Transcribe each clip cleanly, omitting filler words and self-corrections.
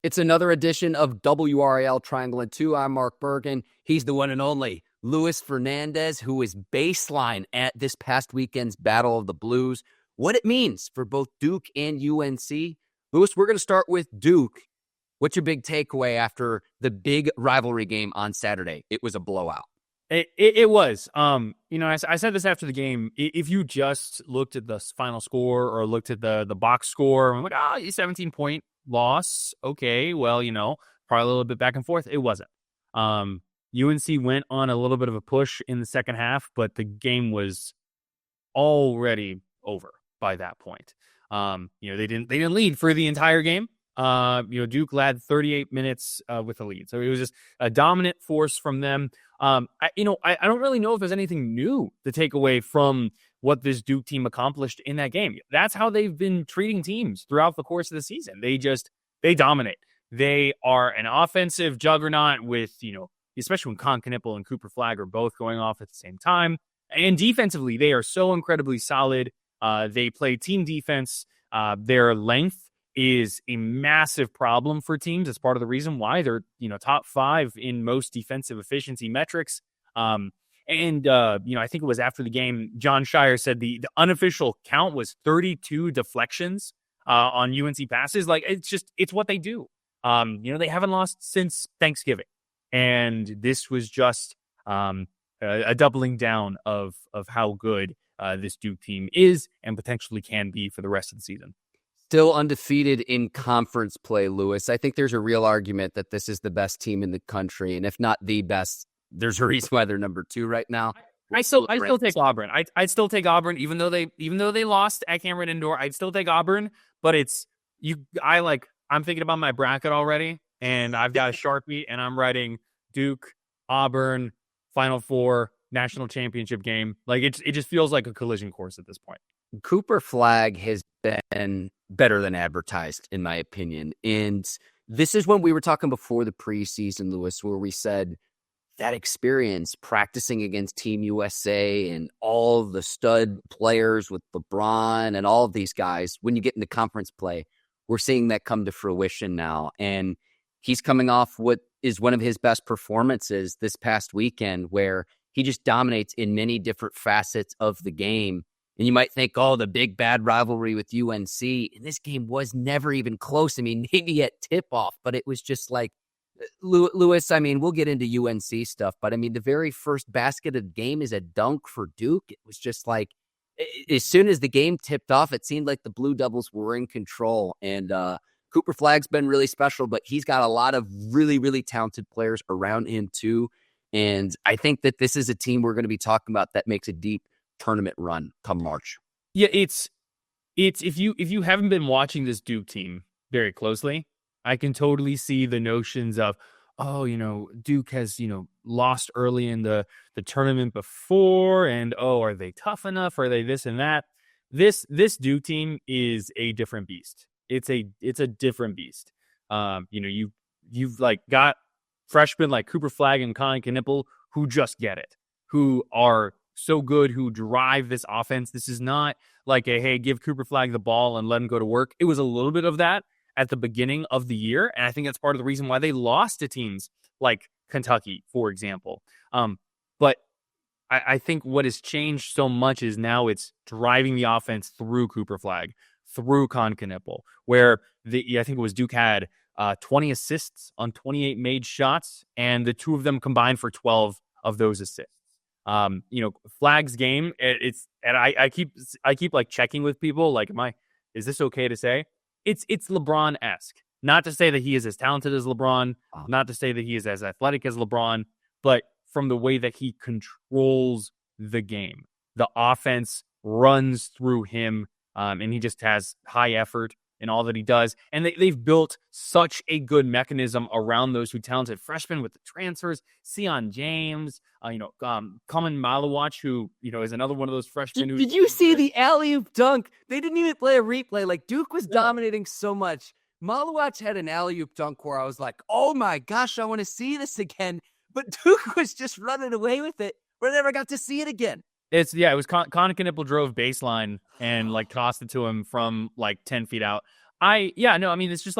It's another edition of WRAL Triangle and Two. I'm Mark Bergin. He's the one and only Luis Fernandez, who is baseline at this past weekend's Battle of the Blues. What it means for both Duke and UNC. Luis, we're going to start with Duke. What's your big takeaway after the big rivalry game on Saturday? It was a blowout. It was. I said this after the game. If you just looked at the final score or looked at the box score, I'm like, 17-point loss. Okay, well, probably a little bit back and forth. It wasn't. UNC went on a little bit of a push in the second half, but the game was already over by that point. They didn't lead for the entire game. Duke led 38 minutes with a lead. So it was just a dominant force from them. I don't really know if there's anything new to take away from what this Duke team accomplished in that game. That's how they've been treating teams throughout the course of the season. They dominate. They are an offensive juggernaut with, especially when Knippel and Cooper Flagg are both going off at the same time. And defensively, they are so incredibly solid. They play team defense. Their length is a massive problem for teams. It's part of the reason why they're, top 5 in most defensive efficiency metrics. I think it was after the game, John Shire said the unofficial count was 32 deflections on UNC passes. Like, it's what they do. They haven't lost since Thanksgiving. And this was just a doubling down of how good this Duke team is and potentially can be for the rest of the season. Still undefeated in conference play, Lewis. I think there's a real argument that this is the best team in the country. And if not the best, there's a reason why they're number 2 right now. I still take Auburn. I'd still take Auburn, even though they lost at Cameron Indoor. I'd still take Auburn, but I'm thinking about my bracket already, and I've got a Sharpie, and I'm writing Duke, Auburn, Final Four, national championship game. Like, it just feels like a collision course at this point. Cooper Flagg has been better than advertised, in my opinion. And this is when we were talking before the preseason, Lewis, where we said that experience practicing against Team USA and all the stud players with LeBron and all of these guys, when you get into conference play, we're seeing that come to fruition now. And he's coming off what is one of his best performances this past weekend, where he just dominates in many different facets of the game. And you might think, the big bad rivalry with UNC. And this game was never even close. I mean, maybe at tip-off, but it was just like, Lewis, we'll get into UNC stuff, but the very first basket of the game is a dunk for Duke. It was just like, as soon as the game tipped off, it seemed like the Blue Devils were in control. And Cooper Flagg's been really special, but he's got a lot of really, really talented players around him too. And I think that this is a team we're going to be talking about that makes a deep tournament run come March. Yeah, it's if you haven't been watching this Duke team very closely, I can totally see the notions of, Duke has, lost early in the tournament before, and are they tough enough? Are they this and that? This Duke team is a different beast. It's a different beast. You've got freshmen like Cooper Flagg and Knippel who just get it, who are so good, who drive this offense. This is not like hey, give Cooper Flagg the ball and let him go to work. It was a little bit of that at the beginning of the year, and I think that's part of the reason why they lost to teams like Kentucky, for example. But I think what has changed so much is now it's driving the offense through Cooper Flagg, through Knippel, where I think it was Duke had 20 assists on 28 made shots, and the two of them combined for 12 of those assists. Flagg's game, I keep like checking with people, like, is this okay to say? It's LeBron-esque. Not to say that he is as talented as LeBron, not to say that he is as athletic as LeBron, but from the way that he controls the game. The offense runs through him, and he just has high effort in all that he does. And they've built such a good mechanism around those two talented freshmen with the transfers. Sion James, Common Malawach, who, is another one of those freshmen. Did you see the alley-oop dunk? They didn't even play a replay. Like, Duke was dominating so much. Malawach had an alley-oop dunk where I was like, oh my gosh, I want to see this again. But Duke was just running away with it. We never got to see it again. It was Knippel drove baseline and tossed it to him from 10 feet out. It's just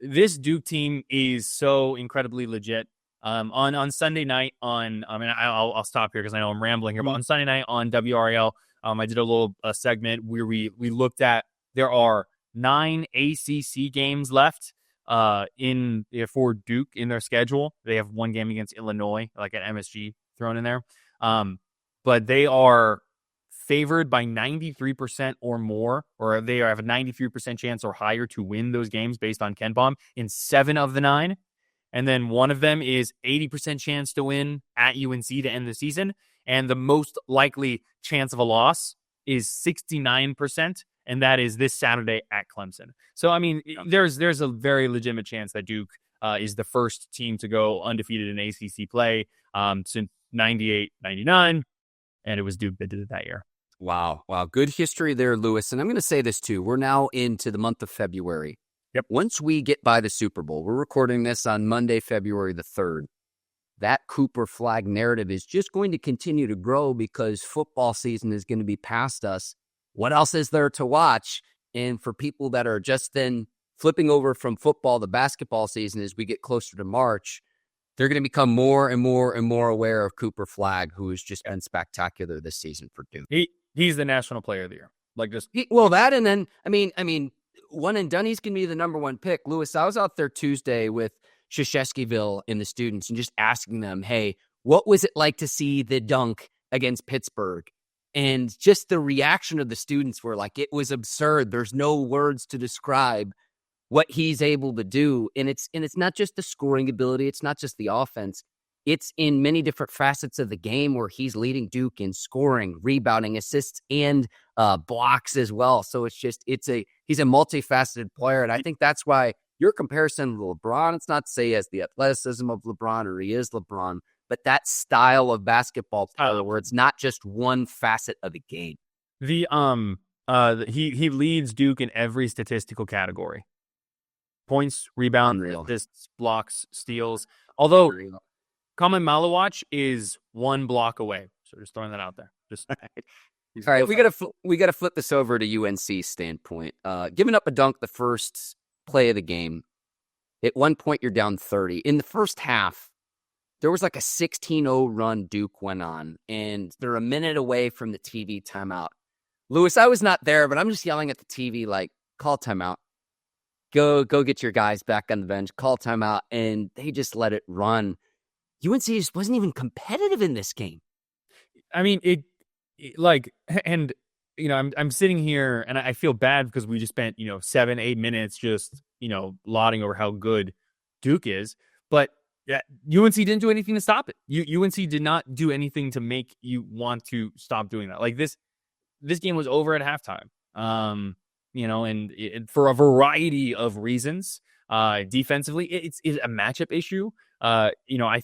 this Duke team is so incredibly legit. On Sunday night I'll stop here because I know I'm rambling here, but on Sunday night on WRAL, I did a little segment where we looked at, there are 9 ACC games left for Duke in their schedule. They have one game against Illinois, like an MSG thrown in there. But they are favored by 93% or more, or they have a 93% chance or higher to win those games based on KenPom in 7 of the 9. And then one of them is 80% chance to win at UNC to end the season. And the most likely chance of a loss is 69%. And that is this Saturday at Clemson. So, I mean, there's a very legitimate chance that Duke is the first team to go undefeated in ACC play since 98, 99. And it was Duke that did it that year. Wow. Good history there, Lewis. And I'm going to say this too. We're now into the month of February. Yep. Once we get by the Super Bowl, we're recording this on Monday, February the 3rd. That Cooper Flagg narrative is just going to continue to grow because football season is going to be past us. What else is there to watch? And for people that are just then flipping over from football to basketball season as we get closer to March, they're going to become more and more and more aware of Cooper Flagg, who has just been spectacular this season for Duke. He's the National Player of the Year. That, and then I mean, one and done. He's going to be the number 1 pick. Lewis, I was out there Tuesday with Krzyzewskiville and the students and just asking them, hey, what was it like to see the dunk against Pittsburgh? And just the reaction of the students were like, it was absurd. There's no words to describe what he's able to do. And it's not just the scoring ability. It's not just the offense. It's in many different facets of the game where he's leading Duke in scoring, rebounding, assists, and blocks as well. So he's a multifaceted player. And I think that's why your comparison to LeBron, it's not to say he has the athleticism of LeBron or he is LeBron, but that style of basketball player where it's not just one facet of the game. He leads Duke in every statistical category. Points, rebounds, assists, blocks, steals. Although Kamen Malawach is 1 block away. So just throwing that out there. All right, we gotta flip this over to UNC standpoint. Giving up a dunk the first play of the game. At one point, you're down 30. In the first half, there was like a 16-0 run Duke went on, and they're a minute away from the TV timeout. Lewis, I was not there, but I'm just yelling at the TV like, call timeout. Go get your guys back on the bench. Call timeout, and they just let it run. UNC just wasn't even competitive in this game. I mean, I'm sitting here and I feel bad because we just spent, 7-8 minutes just, lauding over how good Duke is. But UNC didn't do anything to stop it. UNC did not do anything to make you want to stop doing that. Like this game was over at halftime. And for a variety of reasons, defensively, it's a matchup issue. I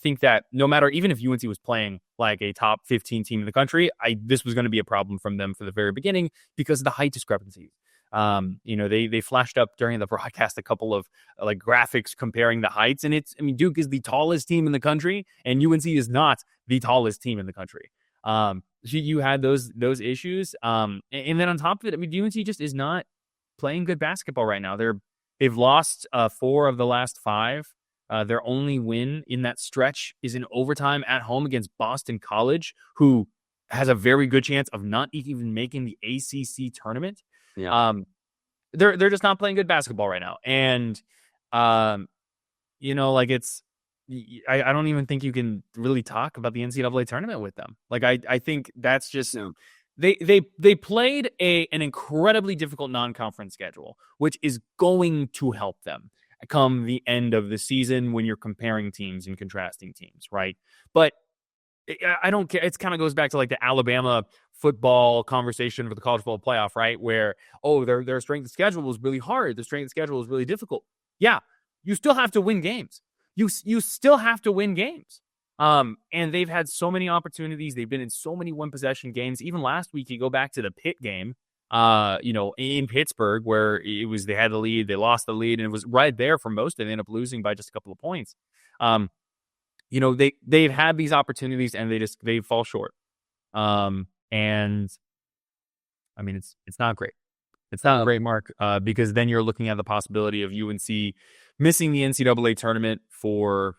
think that no matter, even if UNC was playing like a top 15 team in the country, this was going to be a problem from them for the very beginning because of the height discrepancies. They flashed up during the broadcast a couple of like graphics comparing the heights, and Duke is the tallest team in the country, and UNC is not the tallest team in the country. You had those issues, and then on top of it, UNC just is not playing good basketball right now. They've lost 4 of the last 5. Their only win in that stretch is in overtime at home against Boston College, who has a very good chance of not even making the ACC tournament. Yeah. They're just not playing good basketball right now. And, I don't even think you can really talk about the NCAA tournament with them. Like, I think that's just, they played an incredibly difficult non-conference schedule, which is going to help them come the end of the season when you're comparing teams and contrasting teams, right? But I don't care. It kind of goes back to like the Alabama football conversation for the college football playoff, right? Where, their strength of schedule was really hard. The strength of schedule was really difficult. Yeah, you still have to win games. You still have to win games. And they've had so many opportunities. They've been in so many one-possession games. Even last week, you go back to the Pitt game, in Pittsburgh, where they had the lead, they lost the lead, and it was right there for most. They ended up losing by just a couple of points. They've had these opportunities and they fall short. And I mean, it's not great. It's not great, Mark, because then you're looking at the possibility of UNC missing the NCAA tournament for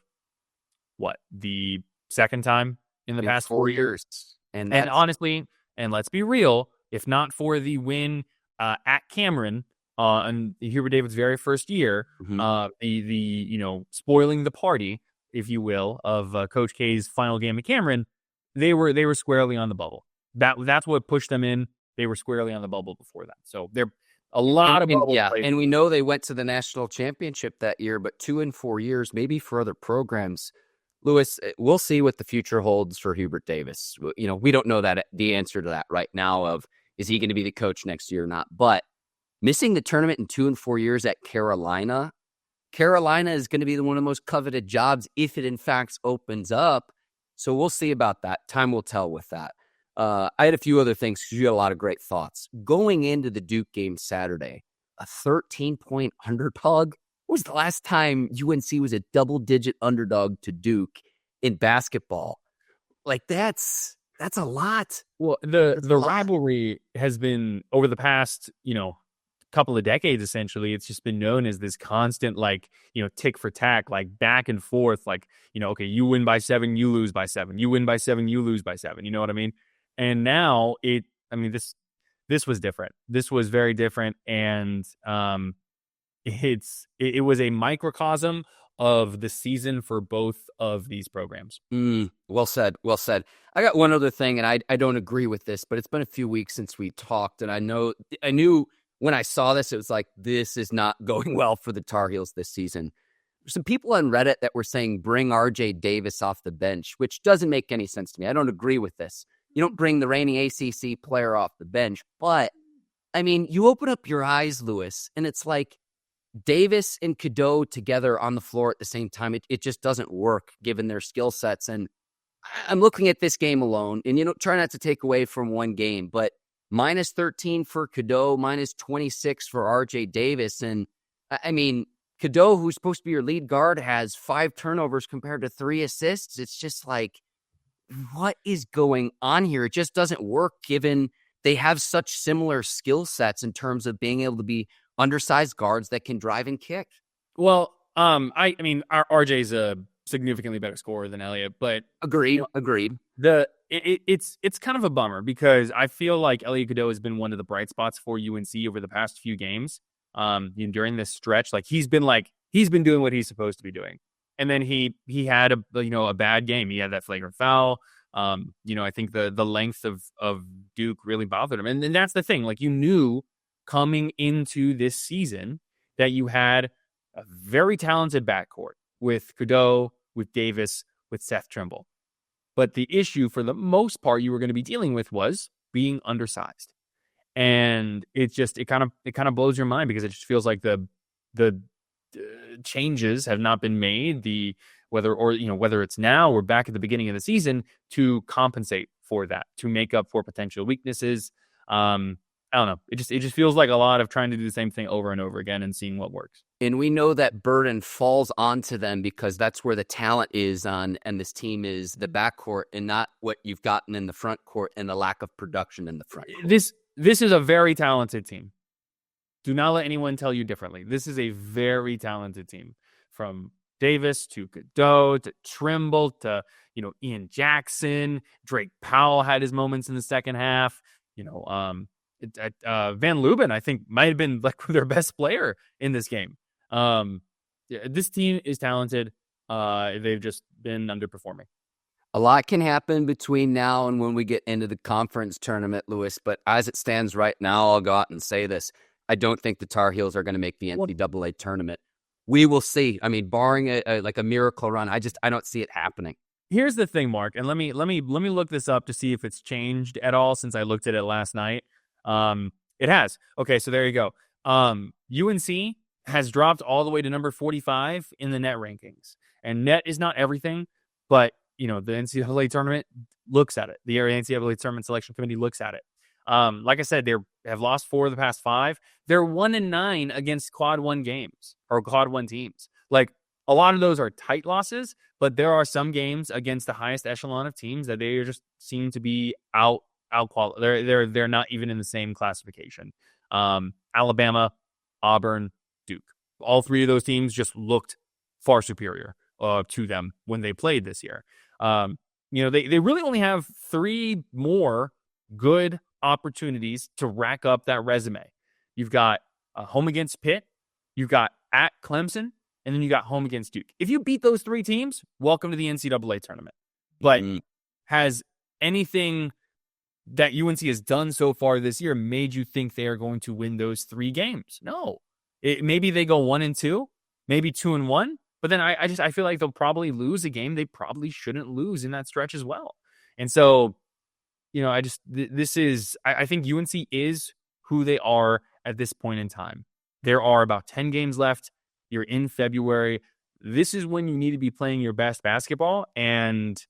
the second time in the past 4 years. And honestly, and let's be real, if not for the win at Cameron on Hubert Davis' very first year, the spoiling the party, if you will, of Coach K's final game at Cameron, they were squarely on the bubble. That's what pushed them in. They were squarely on the bubble before that. So they're a lot of bubble play. And we know they went to the national championship that year, but 2 in 4 years, maybe for other programs. Lewis, we'll see what the future holds for Hubert Davis. We don't know the answer to that right now of, is he going to be the coach next year or not? But missing the tournament in 2 and 4 years at Carolina is going to be one of the most coveted jobs if it in fact opens up. So we'll see about that. Time will tell with that. I had a few other things because you had a lot of great thoughts. Going into the Duke game Saturday, a 13-point underdog. When was the last time UNC was a double-digit underdog to Duke in basketball? Like, that's a lot. Well, the rivalry has been, over the past, couple of decades, essentially, it's just been known as this constant, tick for tack, back and forth, okay, you win by 7, you lose by 7. You win by 7, you lose by 7. You know what I mean? And now this was different. This was very different. And it was a microcosm of the season for both of these programs. Well said. I got one other thing, and I don't agree with this, but it's been a few weeks since we talked, and I knew when I saw this, it was like, this is not going well for the Tar Heels this season. There's some people on Reddit that were saying, bring RJ Davis off the bench, which doesn't make any sense to me. I don't agree with this. You don't bring the reigning ACC player off the bench, but you open up your eyes, Lewis, and it's like Davis and Cadeau together on the floor at the same time. It just doesn't work given their skill sets. And I'm looking at this game alone, and try not to take away from one game, but minus 13 for Cadeau, minus 26 for RJ Davis. And Cadeau, who's supposed to be your lead guard, has 5 turnovers compared to 3 assists. It's just like, what is going on here? It just doesn't work given they have such similar skill sets in terms of being able to be undersized guards that can drive and kick. Well, RJ's a significantly better scorer than Elliott, but agreed. It's kind of a bummer because I feel like Elliott Cadeau has been one of the bright spots for UNC over the past few games. During this stretch, he's been doing what he's supposed to be doing, and then he had a bad game. He had that flagrant foul. I think the length of Duke really bothered him, and that's the thing. You knew coming into this season that you had a very talented backcourt with Cadeau, with Davis, with Seth Trimble. But the issue for the most part you were going to be dealing with was being undersized. And it kind of blows your mind because it just feels like the changes have not been made, whether it's now or back at the beginning of the season, to compensate for that, to make up for potential weaknesses. I don't know. It just feels like a lot of trying to do the same thing over and over again and seeing what works. And we know that burden falls onto them because that's where the talent is on, and this team is the backcourt and not what you've gotten in the front court and the lack of production in the front court. This is a very talented team. Do not let anyone tell you differently. This is a very talented team, from Davis to Cadeau to Trimble to Ian Jackson. Drake Powell had his moments in the second half. Van Lubin, I think, might have been their best player in this game. This team is talented. They've just been underperforming. A lot can happen between now and when we get into the conference tournament, Lewis. But as it stands right now, I'll go out and say this. I don't think the Tar Heels are going to make the NCAA tournament. We will see. Barring a miracle run, I don't see it happening. Here's the thing, Mark, and let me look this up to see if it's changed at all since I looked at it last night. It has. Okay, so there you go. UNC has dropped all the way to number 45 in the net rankings. And net is not everything, but the NCAA tournament looks at it. The NCAA tournament selection committee looks at it. Like I said, they have lost 4 of the past 5. They're 1-9 against quad 1 games or quad 1 teams. A lot of those are tight losses, but there are some games against the highest echelon of teams that they just seem to be out quality. They're not even in the same classification. Alabama, Auburn, Duke. all three of those teams just looked far superior to them when they played this year. They really only have 3 more good opportunities to rack up that resume. You've got a home against Pitt, you've got at Clemson, and then you got home against Duke. If you beat those 3 teams, welcome to the NCAA tournament. But has anything that UNC has done so far this year made you think they are going to win those 3 games? No. Maybe they go 1-2, maybe 2-1, but then I feel like they'll probably lose a game they probably shouldn't lose in that stretch as well. And so, I think UNC is who they are at this point in time. There are about 10 games left. You're in February. This is when you need to be playing your best basketball, and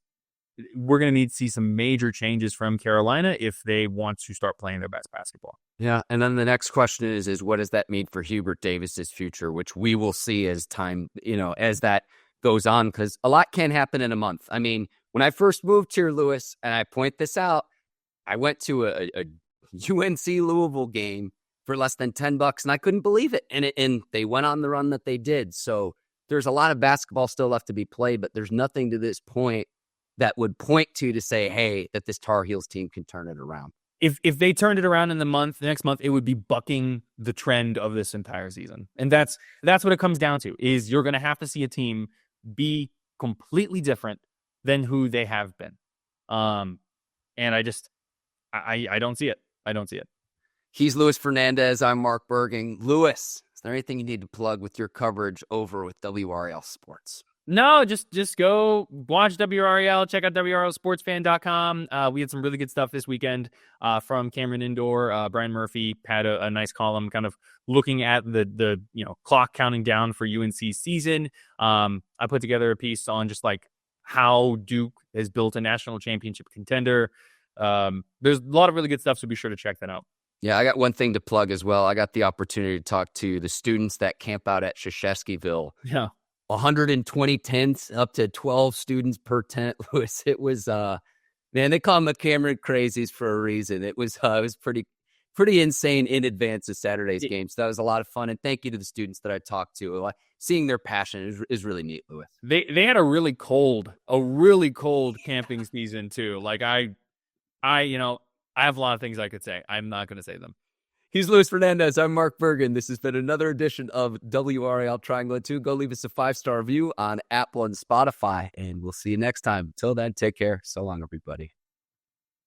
we're going to need to see some major changes from Carolina if they want to start playing their best basketball. Yeah, and then the next question is what does that mean for Hubert Davis's future, which we will see as time, as that goes on, because a lot can happen in a month. I mean, when I first moved here, Lewis, and I point this out, I went to a UNC Louisville game for less than $10, and I couldn't believe it. And they went on the run that they did. So there's a lot of basketball still left to be played, but there's nothing to this point that would point to say, hey, that this Tar Heels team can turn it around. If they turned it around in the next month, it would be bucking the trend of this entire season. And that's what it comes down to, is you're going to have to see a team be completely different than who they have been. And I don't see it. I don't see it. He's Luis Fernandez. I'm Mark Bergin. Lewis, is there anything you need to plug with your coverage over with WRAL Sports? No, just go watch WRAL. Check out WRALSportsFan.com. We had some really good stuff this weekend from Cameron Indoor. Brian Murphy had a nice column kind of looking at the clock counting down for UNC's season. I put together a piece on just like how Duke has built a national championship contender. There's a lot of really good stuff, so be sure to check that out. Yeah, I got one thing to plug as well. I got the opportunity to talk to the students that camp out at Shesheskyville. Yeah. 120 tents, up to 12 students per tent, Lewis. It was, they call them the Cameron Crazies for a reason. It was pretty insane in advance of Saturday's game. So that was a lot of fun. And thank you to the students that I talked to. Seeing their passion is really neat, Lewis. They had a really cold camping season too. Like I have a lot of things I could say. I'm not going to say them. He's Luis Fernandez. I'm Mark Bergin. This has been another edition of WRAL Triangle and Two. Go leave us a 5-star review on Apple and Spotify, and we'll see you next time. Until then, take care. So long, everybody.